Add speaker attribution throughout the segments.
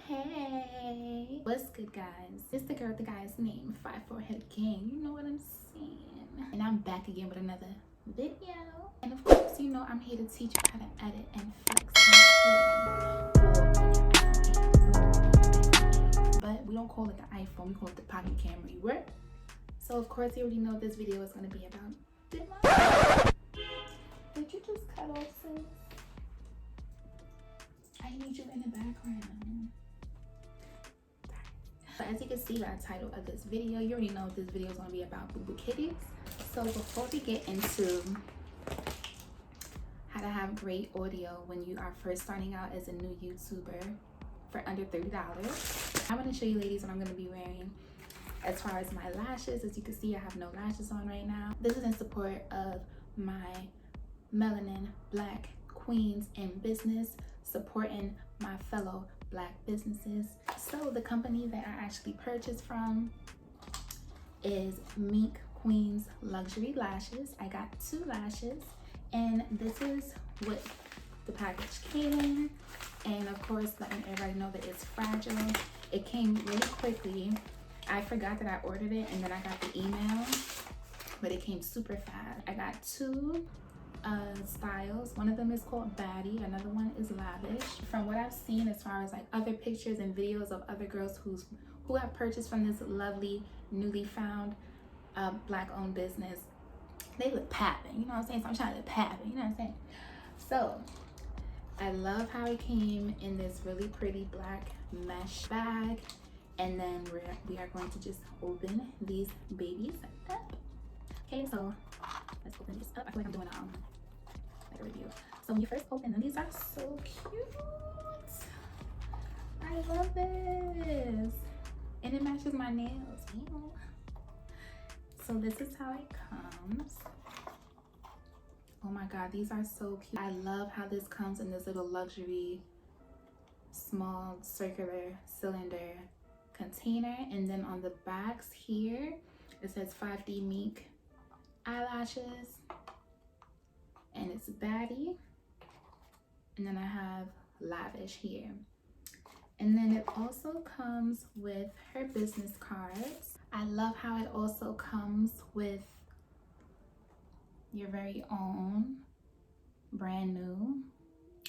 Speaker 1: Hey, what's good, guys? It's the girl with the guy's name, 5-4-Head Gang. You know what I'm saying? And I'm back again with another video. And of course, you know I'm here to teach you how to edit and flex on. But we don't call it the iPhone, we call it the pocket camera. You work? So of course, you already know this video is going to be about. Did you just cut off, sis? I need you in the background. So as you can see by the title of this video, you already know this video is going to be about Boo Boo Kitties. So before we get into how to have great audio when you are first starting out as a new YouTuber for under $30, I'm going to show you ladies what I'm going to be wearing. As far as my lashes, as you can see, I have no lashes on right now. This is in support of my melanin black queens in business, supporting my fellow black businesses. So the company that I actually purchased from is Mink Queens Luxury Lashes. I got 2 lashes, and this is what the package came in. And of course, letting everybody know that it's fragile. It came really quickly. I forgot that I ordered it, and then I got the email, but it came super fast. I got 2 styles. One of them is called Baddie, another one is Lavish. From what I've seen, as far as like other pictures and videos of other girls who have purchased from this lovely newly found black owned business, they look popping, you know what I'm saying? So I'm trying to look popping, you know what I'm saying? So I love how it came in this really pretty black mesh bag, and then we are going to just open these babies up. Okay, so let's open this up. I feel like I'm doing like a review. So when you first open them, these are so cute. I love this, and it matches my nails. Ew. So this is how it comes. Oh my god, these are so cute. I love how this comes in this little luxury small circular cylinder container, and then on the backs here it says 5D Mink eyelashes, and it's Baddie, and then I have Lavish here. And then it also comes with her business cards. I love how it also comes with your very own brand new.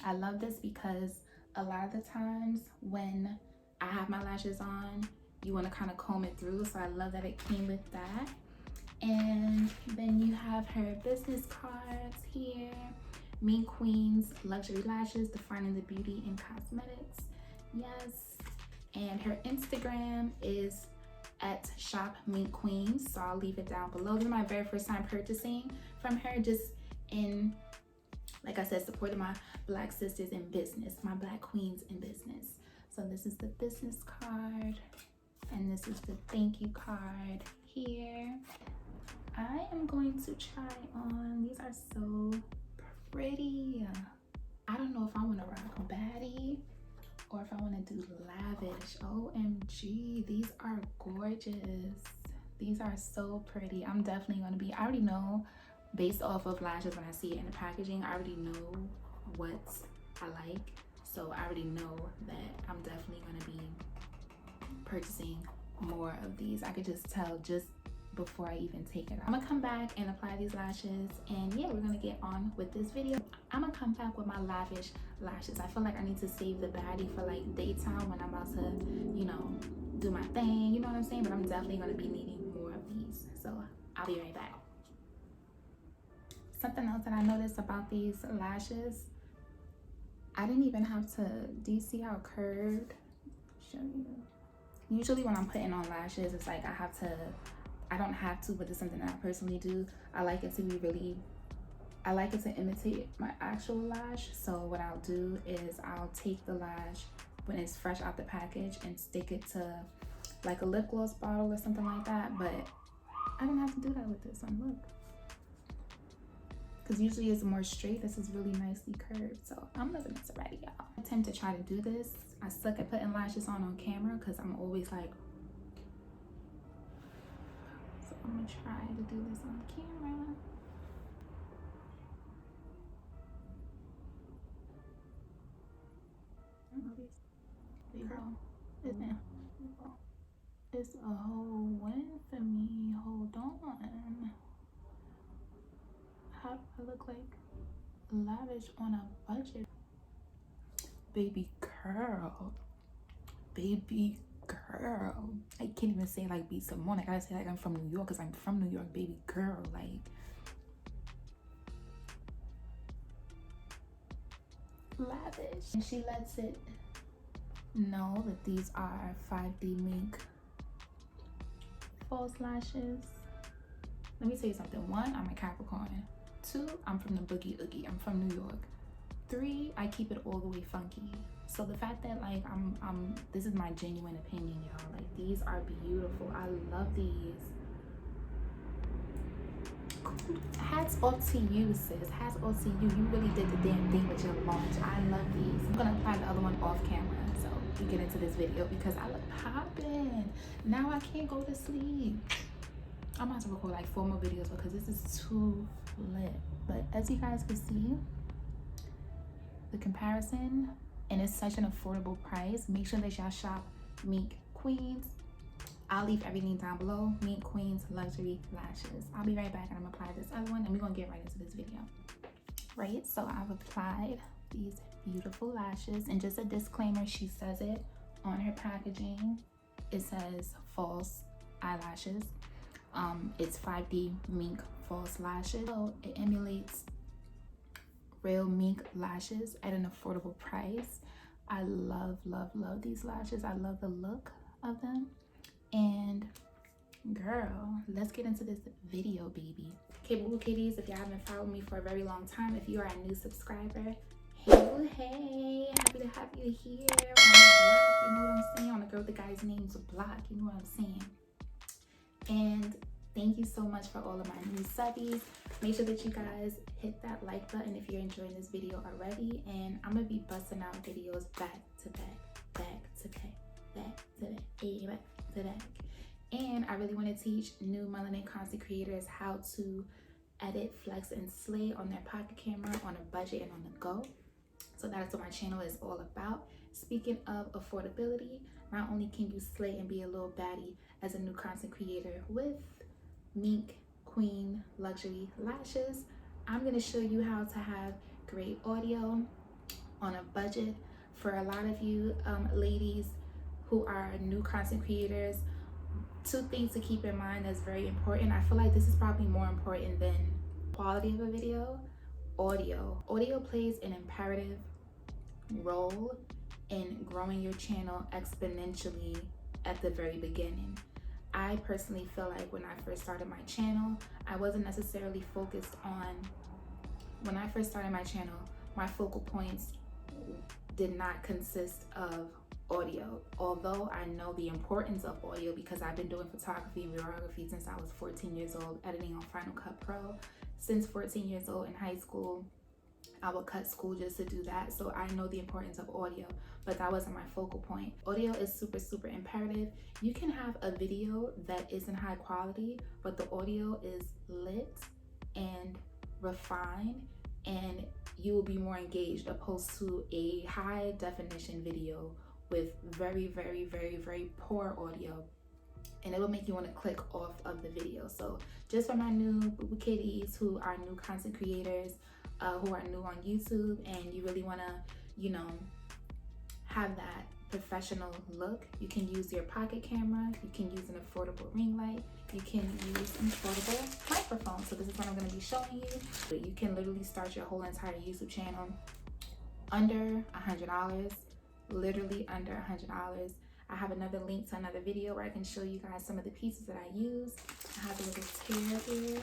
Speaker 1: I love this because a lot of the times when I have my lashes on, you want to kind of comb it through, so I love that it came with that. And then you have her business cards here. Mink Queens Luxury Lashes, defining the beauty in cosmetics. Yes. And her Instagram is at Shop Mink Queens, so I'll leave it down below. This is my very first time purchasing from her, just in, like I said, supporting my black sisters in business, my black queens in business. So this is the business card, and this is the thank you card here. I am going to try on, these are so pretty. I don't know if I want to rock Baddie or if I want to do Lavish. OMG, these are gorgeous. These are so pretty. I'm definitely going to be, I already know based off of lashes when I see it in the packaging, I already know what I like. So I already know that I'm definitely going to be purchasing more of these. I could just tell just before I even take it off. I'm gonna come back and apply these lashes, and yeah, we're gonna get on with this video. I'm gonna come back with my Lavish lashes. I feel like I need to save the Baddie for like daytime when I'm about to, you know, do my thing, you know what I'm saying? But I'm definitely gonna be needing more of these, so I'll be right back. Something else that I noticed about these lashes, I didn't even have to, do you see how curved? Show you. Usually when I'm putting on lashes, it's like I don't have to, but it's something that I personally do. I like it to be really, I like it to imitate my actual lash. So what I'll do is I'll take the lash when it's fresh out the package and stick it to like a lip gloss bottle or something like that. But I don't have to do that with this one, look. Because usually it's more straight. This is really nicely curved. So I'm loving this already, y'all. I tend to try to do this. I suck at putting lashes on camera because I'm always like, I'm gonna try to do this on camera. There you go. It's a whole win for me. Hold on. How do I look like lavish on a budget? Baby girl. Baby girl. I can't even say like be Simone. I gotta say like I'm from New York because I'm from New York, baby girl. Like, lavish. And she lets it know that these are 5D Mink false lashes. Let me tell you something. 1, I'm a Capricorn. 2, I'm from the boogie oogie. I'm from New York. 3, I keep it all the way funky. So the fact that like this is my genuine opinion, y'all. Like, these are beautiful. I love these. Hats off to you, sis. Hats off to you. You really did the damn thing with your launch. I love these. I'm gonna apply the other one off camera so we get into this video because I look popping. Now I can't go to sleep. I'm about to record like 4 more videos because this is too lit. But as you guys can see, the comparison, and it's such an affordable price. Make sure that y'all shop Mink Queens. I'll leave everything down below. Mink Queens Luxury Lashes. I'll be right back and I'm gonna apply this other one and we're gonna get right into this video. Right, so I've applied these beautiful lashes, and just a disclaimer, she says it on her packaging. It says false eyelashes. It's 5D Mink false lashes. So it emulates real Mink lashes at an affordable price. I love, love, love these lashes. I love the look of them. And girl, let's get into this video, baby. Okay, Boo Boo Kitties, if y'all haven't followed me for a very long time, if you are a new subscriber, hey, happy to have you here on the block. You know what I'm saying? On the girl, the guy's name's Block. You know what I'm saying? And thank you so much for all of my new subbies. Make sure that you guys hit that like button if you're enjoying this video already. And I'm gonna be busting out videos back to back, back to back, back to back, back to back. And I really want to teach new melanin content creators how to edit, flex, and slay on their pocket camera on a budget and on the go. So that's what my channel is all about. Speaking of affordability, not only can you slay and be a little baddie as a new content creator with Mink Queen Luxury Lashes, I'm going to show you how to have great audio on a budget. For a lot of you ladies who are new content creators, 2 things to keep in mind that's very important. I feel like this is probably more important than quality of a video. Audio. Audio plays an imperative role in growing your channel exponentially at the very beginning. I personally feel like when I first started my channel, I wasn't necessarily focused on, when I first started my channel, my focal points did not consist of audio. Although I know the importance of audio because I've been doing photography and videography since I was 14 years old, editing on Final Cut Pro. Since 14 years old in high school, I would cut school just to do that. So I know the importance of audio, but that wasn't my focal point. Audio is super, super imperative. You can have a video that isn't high quality, but the audio is lit and refined, and you will be more engaged opposed to a high definition video with very, very, very, very poor audio, and it will make you want to click off of the video. So just for my new Boo Boo Kitties who are new content creators, who are new on YouTube, and you really want to, you know, have that professional look, you can use your pocket camera, you can use an affordable ring light, you can use an affordable microphone. So this is what I'm going to be showing you. But you can literally start your whole entire YouTube channel under $100, literally under $100. I have another link to another video where I can show you guys some of the pieces that I use. I have a little tear here.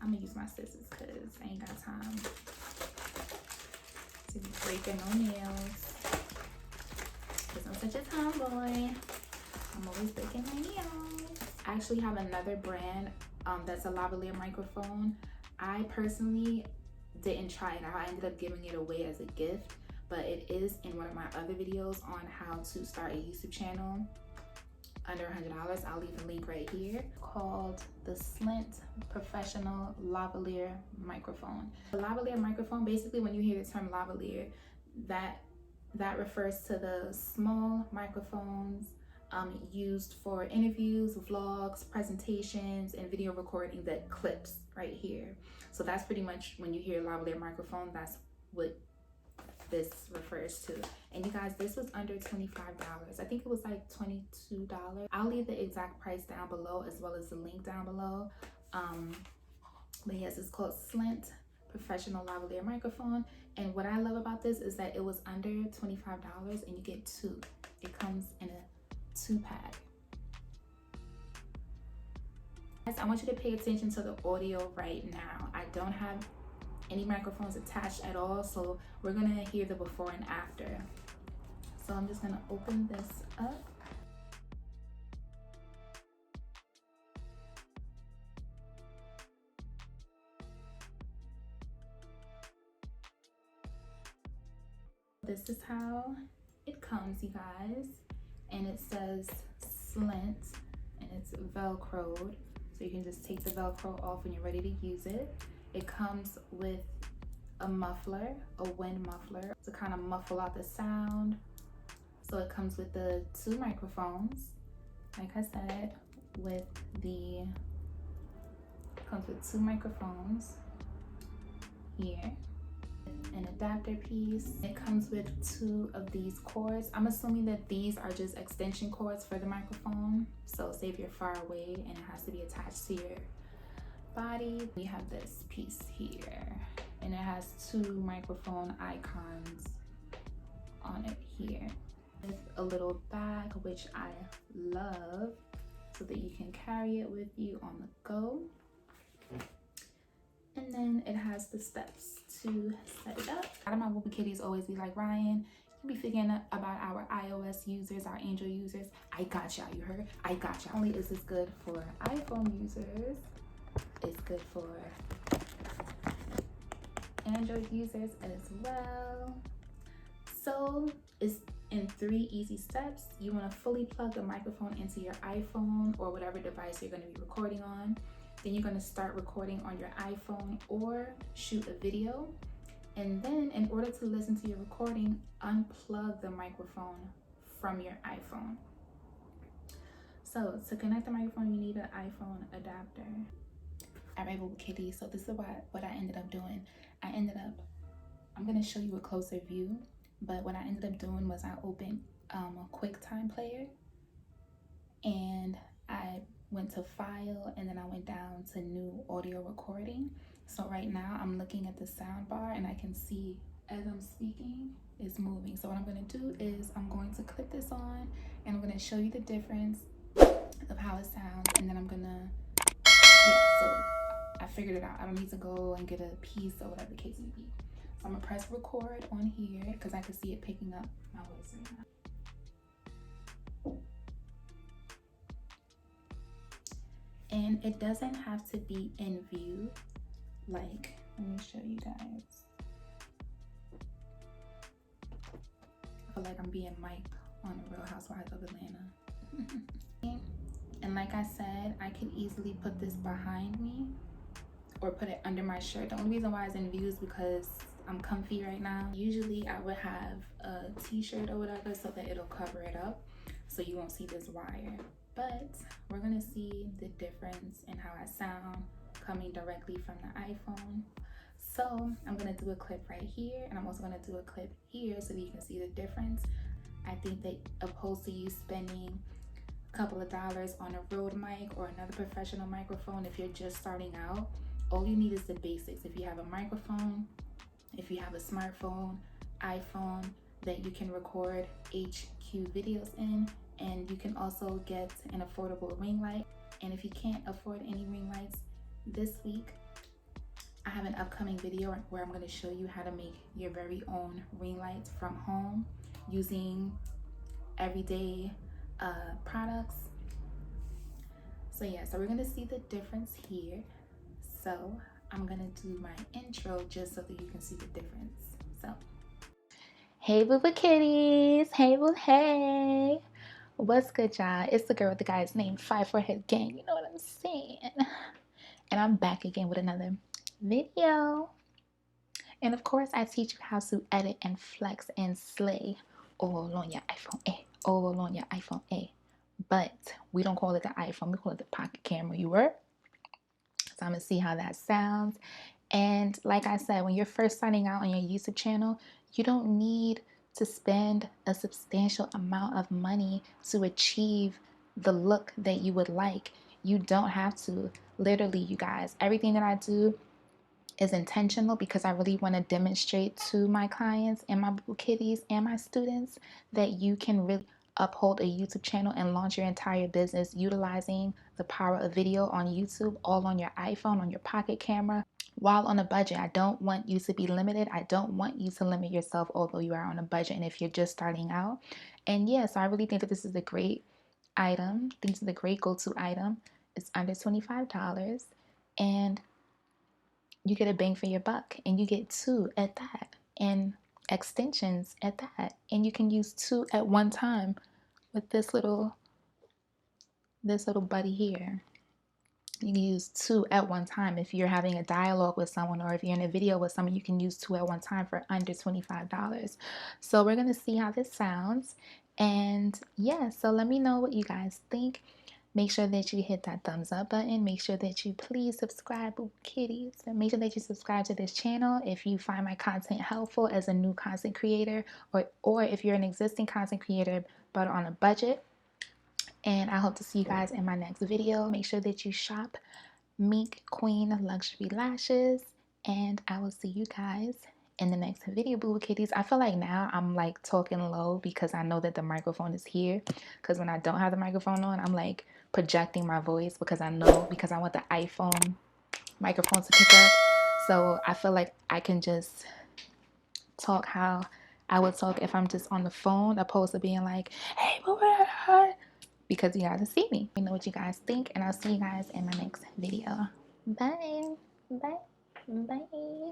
Speaker 1: I'm gonna use my scissors because I ain't got time to be breaking no nails. Because I'm such a tomboy. I'm always breaking my nails. I actually have another brand that's a lavalier microphone. I personally didn't try it out. I ended up giving it away as a gift, but it is in one of my other videos on how to start a YouTube channel under $100. I'll leave a link right here, called the Splint Professional Lavalier Microphone. The lavalier microphone, basically when you hear the term lavalier, that that refers to the small microphones used for interviews, vlogs, presentations, and video recording that clips right here. So that's pretty much when you hear lavalier microphone, that's what this refers to. And you guys, this was under $25. I think it was like $22. I'll leave the exact price down below as well as the link down below. But yes, it's called Splint Professional Lavalier Microphone. And what I love about this is that it was under $25 and you get two. It comes in a 2-pack. Guys, I want you to pay attention to the audio right now. I don't have any microphones attached at all, so we're gonna hear the before and after. So I'm just gonna open this up. This is how it comes, you guys, and it says Splint and it's velcroed, so you can just take the velcro off when you're ready to use it. It comes with a muffler, a wind muffler, to kind of muffle out the sound. So it comes with the 2 microphones, like I said, comes with 2 microphones here, an adapter piece. It comes with 2 of these cords. I'm assuming that these are just extension cords for the microphone. So say if you're far away and it has to be attached to your body, we have this piece here, and it has 2 microphone icons on it here. With a little bag, which I love, so that you can carry it with you on the go. And then it has the steps to set it up. A lot of my Boo Boo Kitties always be like, Ryan, you be forgetting about our iOS users, our Android users. I got y'all, you heard? I got y'all. Not only is this good for iPhone users, it's good for Android users as well. So it's in 3 easy steps. You want to fully plug the microphone into your iPhone or whatever device you're going to be recording on. Then you're going to start recording on your iPhone or shoot a video. And then in order to listen to your recording, unplug the microphone from your iPhone. So to connect the microphone, you need an iPhone adapter. All right, Boo Boo Kitty, so this is what I ended up doing. I'm going to show you a closer view, but what I ended up doing was I opened a QuickTime player, and I went to File, and then I went down to New Audio Recording. So right now I'm looking at the sound bar, and I can see as I'm speaking it's moving. So what I'm going to do is I'm going to clip this on, and I'm going to show you the difference of how it sounds, and then I'm going to, so I figured it out. I don't need to go and get a piece or whatever the case may be. So I'm gonna press record on here because I can see it picking up my voice right now. And it doesn't have to be in view. Like, let me show you guys. I feel like I'm being mic'd on The Real Housewives of Atlanta. And like I said, I could easily put this behind me or put it under my shirt. The only reason why it's in view is because I'm comfy right now. Usually I would have a t-shirt or whatever so that it'll cover it up so you won't see this wire. But we're gonna see the difference in how I sound coming directly from the iPhone. So I'm gonna do a clip right here, and I'm also gonna do a clip here so that you can see the difference. I think that opposed to you spending a couple of dollars on a Rode mic or another professional microphone, if you're just starting out, all you need is the basics. If you have a microphone, if you have a smartphone, iPhone that you can record HQ videos in, and you can also get an affordable ring light. And if you can't afford any ring lights, this week I have an upcoming video where I'm going to show you how to make your very own ring lights from home using everyday products. So yeah, so we're going to see the difference here. So I'm gonna do my intro just so that you can see the difference. So, hey Boo Boo Kitties, hey boo, hey. What's good, y'all? It's the girl with the guy's name, 5 Forehead Gang, you know what I'm saying? And I'm back again with another video. And of course, I teach you how to edit and flex and slay all on your iPhone A. All on your iPhone A. But we don't call it the iPhone, we call it the pocket camera. You were? So I'm gonna see how that sounds. And like I said, when you're first starting out on your YouTube channel, you don't need to spend a substantial amount of money to achieve the look that you would like. You don't have to. Literally, you guys, everything that I do is intentional because I really want to demonstrate to my clients and my Boo Kitties and my students that you can really uphold a YouTube channel and launch your entire business utilizing the power of video on YouTube, all on your iPhone, on your pocket camera, while on a budget. I don't want you to be limited. I don't want you to limit yourself, although you are on a budget and if you're just starting out. And yes, I really think that this is a great item. This is a great go-to item. It's under $25 and you get a bang for your buck, and you get two at that, and extensions at that, and you can use two at one time with this little buddy here. You can use two at one time. If you're having a dialogue with someone or if you're in a video with someone, you can use two at one time for under $25. So we're gonna see how this sounds. And yeah, so let me know what you guys think. Make sure that you hit that thumbs up button. Make sure that you please subscribe, Boo Kitties. And make sure that you subscribe to this channel if you find my content helpful as a new content creator, or if you're an existing content creator but on a budget. And I hope to see you guys in my next video. Make sure that you shop Mink Queen Luxury Lashes. And I will see you guys in the next video, Boo Boo Kitties. I feel like now I'm like talking low because I know that the microphone is here. Because when I don't have the microphone on, I'm like projecting my voice because I want the iPhone microphone to pick up. So I feel like I can just talk how I would talk if I'm just on the phone, opposed to being like, hey, Boo Boo, because you guys can see me. Let me know what you guys think, and I'll see you guys in my next video. Bye. Bye. Bye.